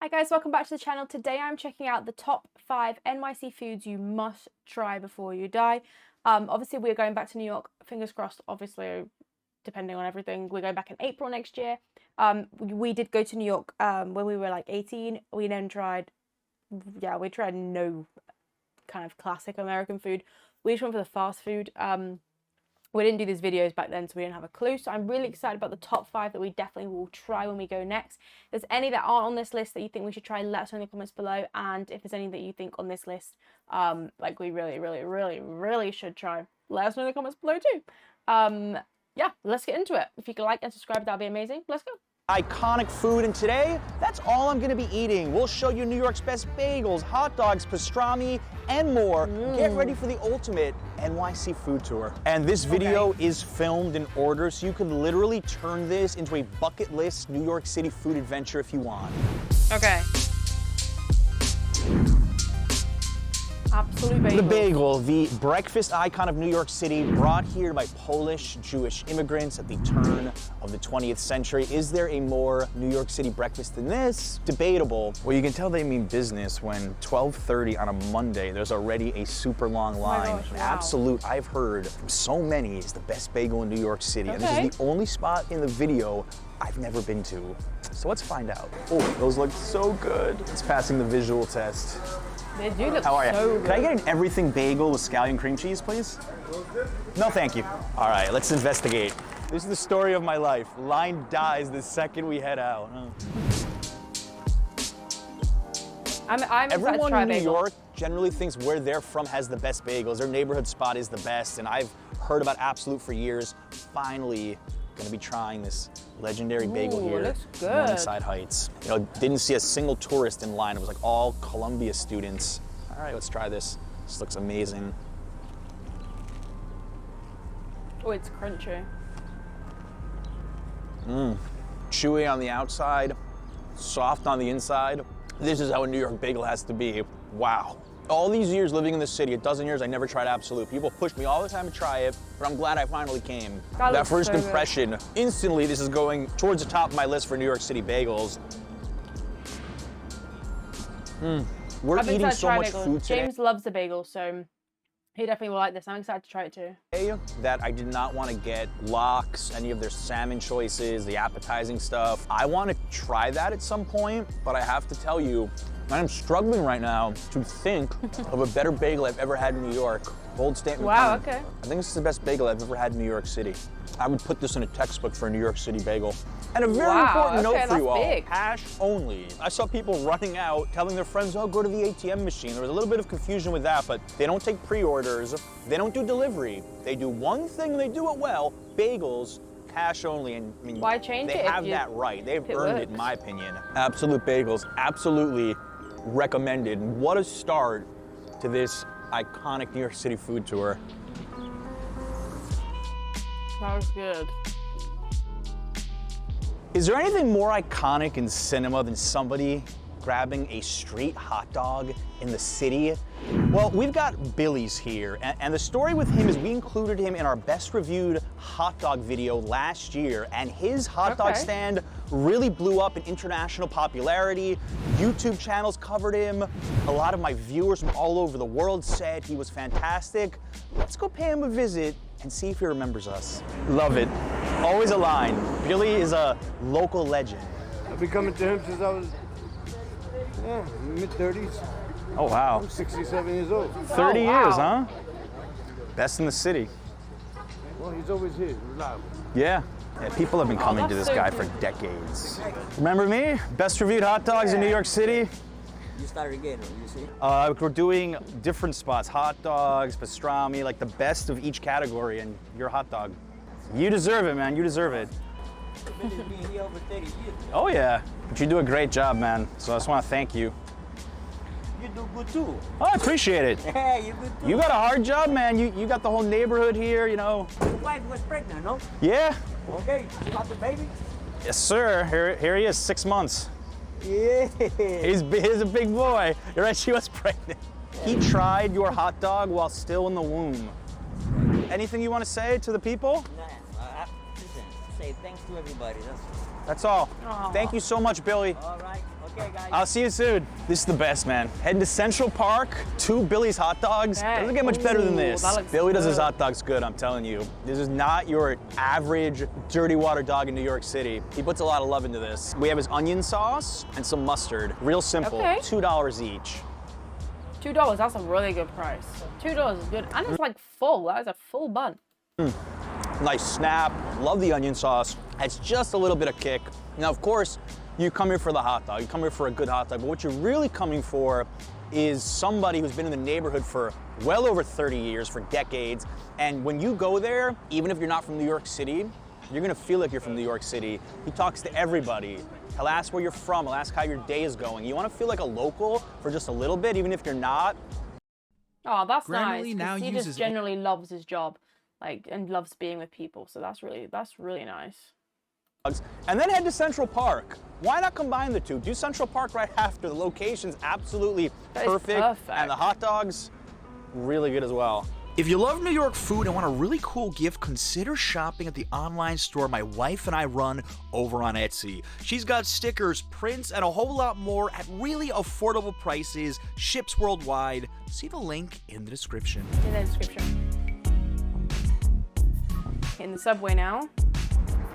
Hi guys, welcome back to the channel. Today I'm checking out the top 5 NYC foods you must try before you die. Obviously we're going back to New York, fingers crossed, obviously, depending on everything. We're going back in April next year. We did go to New York when we were like 18. We then tried, we tried no kind of classic American food. We just went for the fast food. We didn't do these videos back then, so we didn't have a clue. So I'm really excited about the top 5 that we definitely will try when we go next. If there's any that aren't on this list that you think we should try, let us know in the comments below. And if there's any that you think on this list, like we really should try, let us know in the comments below too. Yeah, let's get into it. If you could like and subscribe, that'd be amazing. Let's go. Iconic food, and today, that's all I'm gonna be eating. We'll show you New York's best bagels, hot dogs, pastrami, and more. Get ready for the ultimate NYC food tour. And this video is filmed in order, so you can literally turn this into a bucket list New York City food adventure if you want. Okay. Absolute bagel. The bagel, the breakfast icon of New York City, brought here by Polish Jewish immigrants at the turn of the 20th century. Is there a more New York City breakfast than this? Debatable. Well, you can tell they mean business when 12:30 on a Monday, there's already a super long line. Oh my gosh, wow. Absolute, I've heard from so many, is the best bagel in New York City. And this is the only spot in the video I've never been to. So let's find out. Oh, those look so good. It's passing the visual test. They do look How are you? so good. Can I get an everything bagel with scallion cream cheese, please? No, thank you. All right, let's investigate. This is the story of my life. Line dies the second we head out. I'm excited to Everyone try a in New bagel. York generally thinks where they're from has the best bagels. Their neighborhood spot is the best, and I've heard about Absolute for years. Finally, gonna be trying this legendary bagel here looks in good. Morningside Heights. You know, didn't see a single tourist in line. It was like all Columbia students. All right, let's try this. This looks amazing. Oh, it's crunchy. Chewy on the outside, soft on the inside. This is how a New York bagel has to be. Wow. All these years living in the city, a dozen years, I never tried Absolute. People push me all the time to try it, but I'm glad I finally came. That first impression, instantly this is going towards the top of my list for New York City bagels. We're eating so much food today. James loves the bagel, so he definitely will like this. I'm excited to try it too. That I did not want to get lox, any of their salmon choices, the appetizing stuff. I want to try that at some point, but I have to tell you, I'm struggling right now to think of a better bagel I've ever had in New York. Bold statement. Wow, coming. okay. I think this is the best bagel I've ever had in New York City. I would put this in a textbook for a New York City bagel. And a very important note for you all, big. cash only. I saw people running out, telling their friends, oh, go to the ATM machine. There was a little bit of confusion with that, but they don't take pre-orders. They don't do delivery. They do one thing, and they do it well, bagels, cash only. And I mean, why change they it? have that right. They've earned it, in works. my opinion. Absolute bagels, absolutely recommended. What a start to this iconic New York City food tour. That was good. Is there anything more iconic in cinema than somebody grabbing a street hot dog in the city? Well, we've got Billy's here, and the story with him is we included him in our best reviewed hot dog video last year, and his hot dog stand really blew up in international popularity. YouTube channels covered him. A lot of my viewers from all over the world said he was fantastic. Let's go pay him a visit and see if he remembers us. Love it. Always a line. Billy is a local legend. I've been coming to him since I was mid-30s. Oh, wow. I'm 67 years old. 30 years, huh? Best in the city. Well, he's always here, reliable. Yeah. People have been coming to this guy for decades. Remember me? Best reviewed hot dogs in New York City? You started again, you see? We're doing different spots, hot dogs, pastrami, like the best of each category, and your hot dog. You deserve it, man, you deserve it. Billy's been here over 30 years. Oh yeah, but you do a great job, man, so I just want to thank you. You do good too. Oh, I appreciate it. Yeah, you good too. You got a hard job, man. You got the whole neighborhood here, you know. Your wife was pregnant, no? Yeah. Okay, you got the baby? Yes, sir. Here he is, 6 months. Yeah. He's a big boy. You're right, she was pregnant. He tried your hot dog while still in the womb. Anything you want to say to the people? Nah, listen, say thanks to everybody. That's That's all. Aw. Thank you so much, Billy. all right. Okay, guys. I'll see you soon. This is the best, man. Heading to Central Park, 2 Billy's hot dogs. Okay. Doesn't get much better than Ooh, this. that looks Billy does his good. hot dogs good, I'm telling you. This is not your average dirty water dog in New York City. He puts a lot of love into this. We have his onion sauce and some mustard. Real simple, Okay. $2 each. $2, that's a really good price. $2 is good. And it's like full, that is a full bun. Nice snap, love the onion sauce. It's just a little bit of kick. Now, of course, you come here for the hot dog. You come here for a good hot dog, but what you're really coming for is somebody who's been in the neighborhood for well over 30 years, for decades. And when you go there, even if you're not from New York City, you're gonna feel like you're from New York City. He talks to everybody. He'll ask where you're from, he'll ask how your day is going. You wanna feel like a local for just a little bit, even if you're not. Oh, that's Grammarly nice. now 'Cause he uses just generally loves his job, like, and loves being with people. So that's really nice. And then head to Central Park. Why not combine the two? Do Central Park right after. The location's absolutely That is perfect. perfect. And the hot dogs, really good as well. If you love New York food and want a really cool gift, consider shopping at the online store my wife and I run over on Etsy. She's got stickers, prints, and a whole lot more at really affordable prices, ships worldwide. See the link in the description. In the description. In the subway now.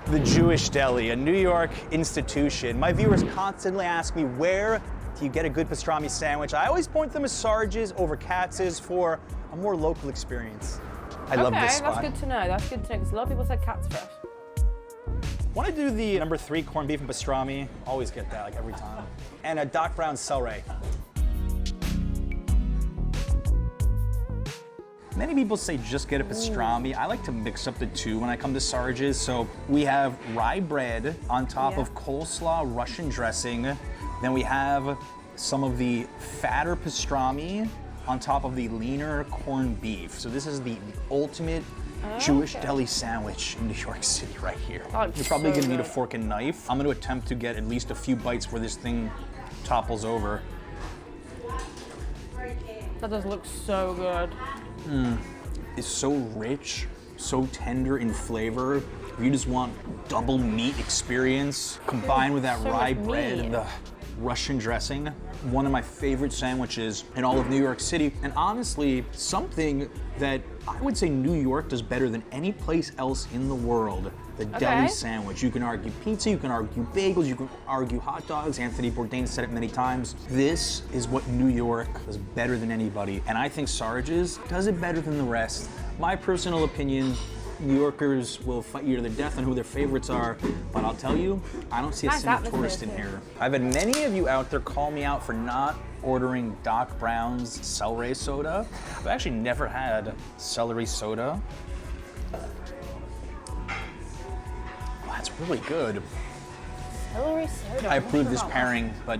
The Jewish Deli, a New York institution. My viewers constantly ask me, where do you get a good pastrami sandwich? I always point them as Sarge's over Katz's for a more local experience. I love this spot. That's good to know. That's good to know because a lot of people said Katz first. Want to do the number 3 corned beef and pastrami? Always get that, like every time. And a Doc Brown celery. Many people say just get a pastrami. I like to mix up the two when I come to Sarge's. So we have rye bread on top of coleslaw Russian dressing. Then we have some of the fatter pastrami on top of the leaner corned beef. So this is the ultimate Jewish deli sandwich in New York City right here. That's You're probably so gonna need a good. fork and knife. I'm gonna attempt to get at least a few bites where this thing topples over. That does look so good. It's so rich, so tender in flavor. If you just want double meat experience combined with that So rye much bread meat. and the Russian dressing, one of my favorite sandwiches in all of New York City. And honestly, something that I would say New York does better than any place else in the world. The deli sandwich. You can argue pizza, you can argue bagels, you can argue hot dogs. Anthony Bourdain said it many times. This is what New York does better than anybody. And I think Sarge's does it better than the rest. My personal opinion, New Yorkers will fight you to the death on who their favorites are, but I'll tell you, I don't see a Nice single atmosphere, tourist in too. here. I've had many of you out there call me out for not ordering Doc Brown's celery soda. I've actually never had celery soda. That's really good. Celery soda. I I'm not approve sure this about pairing, but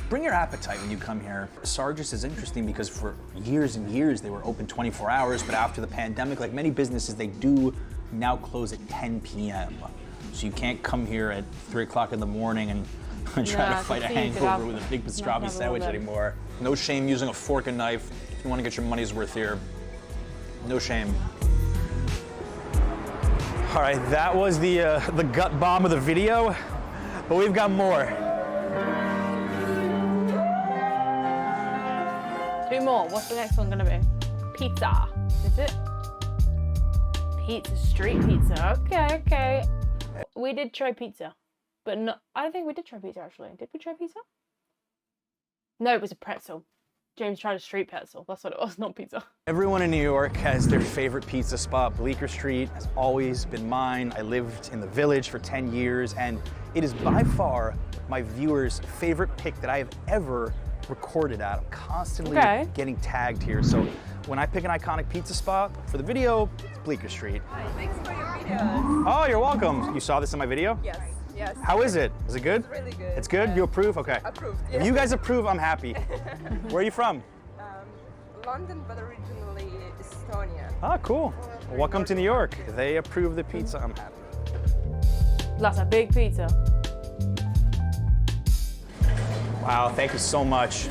bring your appetite when you come here. Sarge's is interesting because for years and years they were open 24 hours, but after the pandemic, like many businesses, they do now close at 10 p.m. So you can't come here at 3 o'clock in the morning and try to Yeah, fight a so you could have- hangover with a big have pastrami a sandwich little bit. anymore. No shame using a fork and knife if you want to get your money's worth here. No shame. All right, that was the gut bomb of the video, but we've got more. 2 more. What's the next one gonna be? Pizza. Is it? Pizza, street pizza. Okay. We did try pizza, but no, I don't think we did try pizza actually. Did we try pizza? No, it was a pretzel. James tried a street pretzel. That's what it was, not pizza. Everyone in New York has their favorite pizza spot. Bleecker Street has always been mine. I lived in the Village for 10 years, and it is by far my viewers' favorite pick that I have ever recorded at. I'm constantly getting tagged here. So when I pick an iconic pizza spot for the video, it's Bleecker Street. Hi, thanks for your video. Oh, you're welcome. You saw this in my video? Yes, yes. How is it? Is it good? It's really good. It's good? You approve? Okay. Approved, If yeah. you guys approve, I'm happy. Where are you from? London, but originally Estonia. Ah, cool. Well, welcome to New York. They approve the pizza, I'm happy. That's a big pizza. Wow, thank you so much.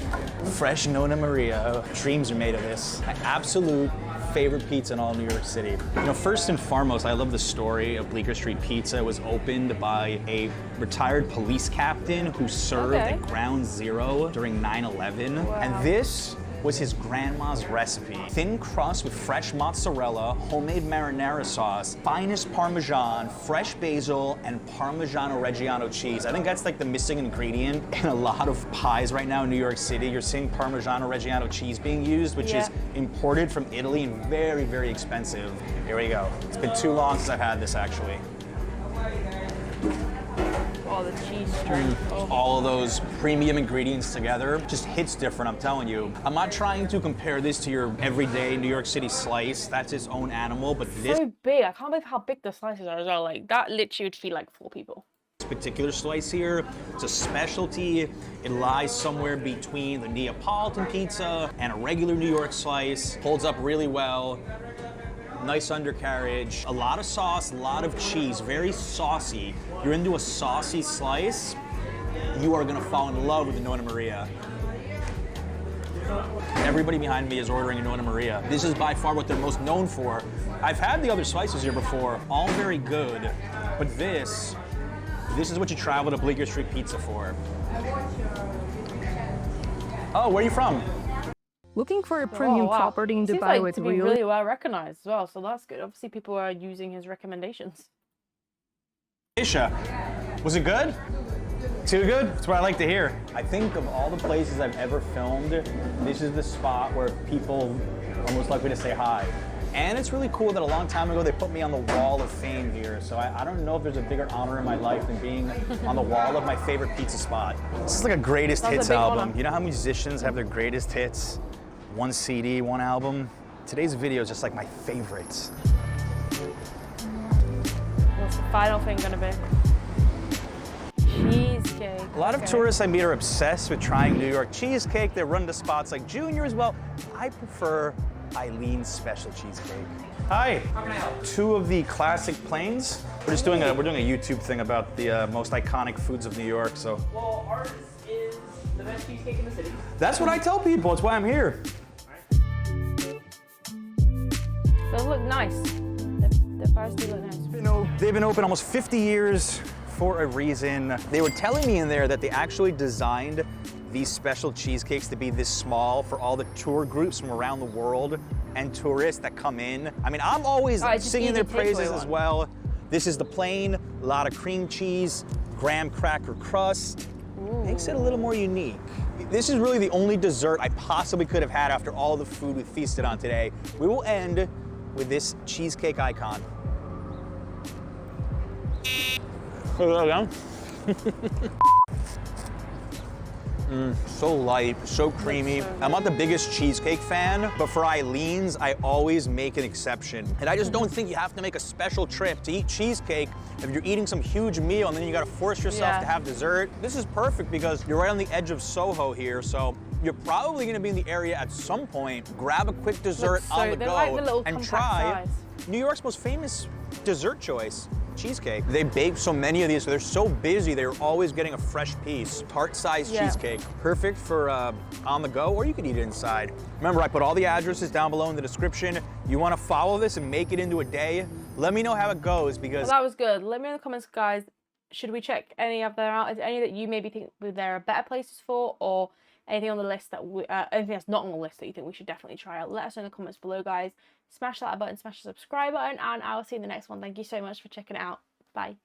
Fresh Nona Maria. Dreams are made of this. My absolute favorite pizza in all New York City. You know, first and foremost, I love the story of Bleecker Street Pizza. It was opened by a retired police captain who served at Ground Zero during 9/11. Wow. And this was his grandma's recipe. Thin crust with fresh mozzarella, homemade marinara sauce, finest Parmesan, fresh basil, and Parmigiano Reggiano cheese. I think that's like the missing ingredient in a lot of pies right now in New York City. You're seeing Parmigiano Reggiano cheese being used, which is imported from Italy and very, very expensive. Here we go. It's been too long since I've had this actually. Oh, the cheese strength. All of those premium ingredients together just hits different, I'm telling you. I'm not trying to compare this to your everyday New York City slice. That's its own animal, but this So big. I can't believe how big the slices are as well. Like, that literally would feed like 4 people. particular slice here, it's a specialty. It lies somewhere between the Neapolitan pizza and a regular New York slice. Holds up really well. Nice undercarriage, a lot of sauce, a lot of cheese, very saucy. You're into a saucy slice, you are gonna fall in love with the Nonna Maria. Everybody behind me is ordering a Nonna Maria. This is by far what they're most known for. I've had the other slices here before, all very good, but this is what you travel to Bleecker Street Pizza for. Oh, where are you from? Looking for a premium property in Seems Dubai like with to be real really well recognized as well, so that's good. Obviously, people are using his recommendations. Isha, was it good? Too good? That's what I like to hear. I think of all the places I've ever filmed, this is the spot where people are most likely to say hi. And it's really cool that a long time ago they put me on the wall of fame here, so I don't know if there's a bigger honor in my life than being on the wall of my favorite pizza spot. This is like a greatest hits album. You know how musicians have their greatest hits? One CD, one album? Today's video is just like my favorites. What's the final thing gonna be? Cheesecake. A lot of tourists I meet are obsessed with trying New York cheesecake. They run to spots like Junior's. Well, I prefer Eileen's special cheesecake. Hi. How can I help? 2 of the classic plains. We're doing a YouTube thing about the most iconic foods of New York. So. Well, ours is the best cheesecake in the city. That's what I tell people. That's why I'm here. Those look nice. The fries do look nice. You know, they've been open almost 50 years for a reason. They were telling me in there that they actually designed these special cheesecakes to be this small for all the tour groups from around the world and tourists that come in. I mean, I'm always singing their praises as well. This is the plain, a lot of cream cheese, graham cracker crust. Makes it a little more unique. This is really the only dessert I possibly could have had after all the food we feasted on today. We will end with this cheesecake icon. So light, so creamy. I'm not the biggest cheesecake fan, but for Eileen's, I always make an exception. And I just don't think you have to make a special trip to eat cheesecake if you're eating some huge meal and then you gotta force yourself to have dessert. This is perfect because you're right on the edge of Soho here, so you're probably gonna be in the area at some point. Grab a quick dessert on the go like and try New York's most famous dessert choice, cheesecake. They bake so many of these, so they're so busy, they're always getting a fresh piece. Tart-sized cheesecake. Perfect for on the go, or you could eat it inside. Remember, I put all the addresses down below in the description. You wanna follow this and make it into a day? Let me know how it goes, because that was good. Let me know in the comments, guys. Should we check any of them out? Is there any that you maybe think there are better places for, or anything on the list that anything that's not on the list that you think we should definitely try out? Let us know in the comments below, guys. Smash that like button, smash the subscribe button, and I will see you in the next one. Thank you so much for checking it out. Bye.